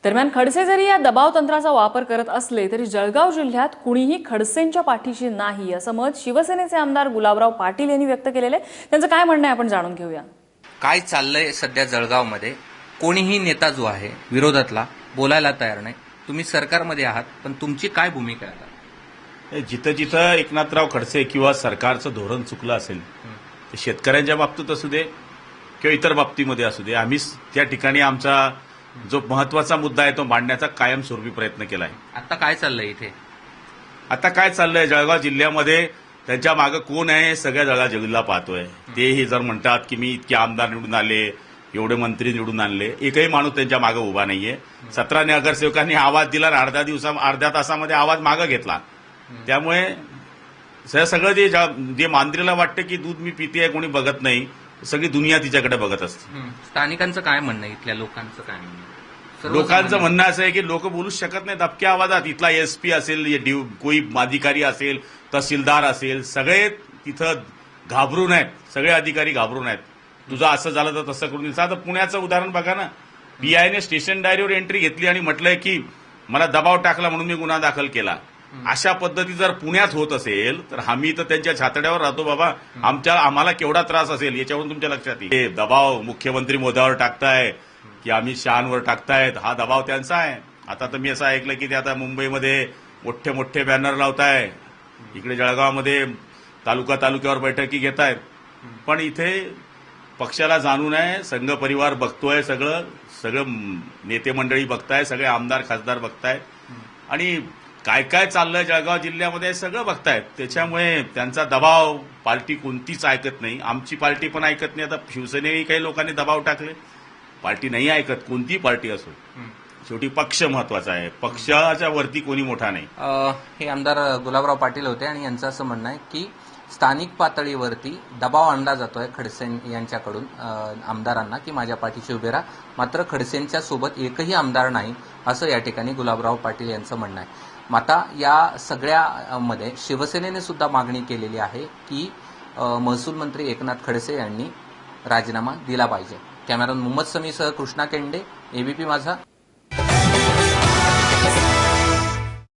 दरम्यान खडसे जरी या दबाव तंत्राचा वापर करत असले तरी जळगाव जिल्ह्यात कुणीही खडसेंच्या पाठीशी नाही असं मत शिवसेनेचे आमदार गुलाबराव पाटील यांनी व्यक्त केलेले. त्यांचं काय म्हणणं आहे आपण जाणून घेऊया. काय चाललंय सध्या जळगावमध्ये? कोणीही नेता जो आहे विरोधातला बोलायला तयार नाही. तुम्ही सरकारमध्ये आहात, पण तुमची काय भूमिका आहे? जिथं जिथं एकनाथराव खडसे किंवा सरकारचं धोरण चुकलं असेल ते शेतकऱ्यांच्या बाबतीत असू दे किंवा इतर बाबतीमध्ये असू दे, आम्ही त्या ठिकाणी आमचा जो महत्वाचा मुद्दा आहे तो मांडण्याचा कायमस्वरूपी प्रयत्न केला आहे. आता काय चाललंय इथे? आता काय चाललंय जळगाव जिल्ह्यामध्ये, त्यांच्या मागे कोण आहे सगळ्या जळगाव जिल्हा पाहतोय. तेही जर म्हणतात की मी इतके आमदार निवडून आले, एवढे मंत्री निवडून आणले, एकही माणूस त्यांच्या मागे उभा नाहीये. 17 नगरसेवकांनी आवाज दिला, अर्ध्या तासामध्ये आवाज मागे घेतला. त्यामुळे सगळं जे मांजरीला वाटतं की दूध मी पिते आहे कोणी बघत नाही, सगळी दुनिया तिच्याकडे बघत असते. स्थानिकांचं काय म्हणणं आहे? इथल्या लोकांचं काय म्हणणं? लोकांचं म्हणणं असं आहे की लोक बोलूच शकत नाहीत दबक्या आवाजात. इथला एसपी असेल, कोई अधिकारी असेल, तहसीलदार असेल, सगळे तिथं घाबरून आहेत. सगळे अधिकारी घाबरून आहेत. तुझं असं झालं तर तसं करून दिलं. आता पुण्याचं उदाहरण बघा ना, पीआयने स्टेशन डायरीवर एंट्री घेतली आणि म्हटलंय की मला दबाव टाकला म्हणून मी गुन्हा दाखल केला. अशा पद्धती जर पुण्यात होत असेल तर आम्ही तर त्यांच्या छातड्यावर राहतो बाबा. आम्हाला केवढा त्रास असेल याच्यावरून तुमच्या लक्षात येईल. दबाव मुख्यमंत्री मोदीवर टाकताय की अमित शहांवर टाकतायत, हा दबाव त्यांचा आहे. आता तर मी असं ऐकलं की ते आता मुंबईमध्ये मोठे मोठे बॅनर लावताय, इकडे जळगावमध्ये तालुक्यावर बैठकी घेत आहेत. पण इथे पक्षाला जाणून आहे, संघ परिवार बघतोय, सगळं नेते मंडळी बघताय, सगळे आमदार खासदार बघतायत आणि काय काय चाललंय जळगाव जिल्ह्यामध्ये सगळं बघतायत. त्याच्यामुळे त्यांचा दबाव पार्टी कोणतीच ऐकत नाही. आमची पार्टी पण ऐकत नाही. आता शिवसेनेही काही लोकांनी दबाव टाकले, पार्टी नाही ऐकत. कोणतीही पार्टी असो, शेवटी पक्ष महत्वाचा आहे. पक्षाच्या वरती कोणी मोठा नाही. हे आमदार गुलाबराव पाटील होते आणि यांचं असं म्हणणं आहे की स्थानिक पातळीवरती दबाव आणला जातोय खडसे यांच्याकडून आमदारांना की माझ्या पाठीशी उभे राहा, मात्र खडसेंच्या सोबत एकही आमदार नाही असं या ठिकाणी गुलाबराव पाटील यांचं म्हणणं आहे. आता या सगळ्यामध्ये शिवसेनेने सुद्धा मागणी केलेली आहे की महसूल मंत्री एकनाथ खडसे यांनी राजीनामा दिला पाहिजे. कॅमेरामन मोहम्मद समीसह कृष्णा केंडे, एबीपी माझा.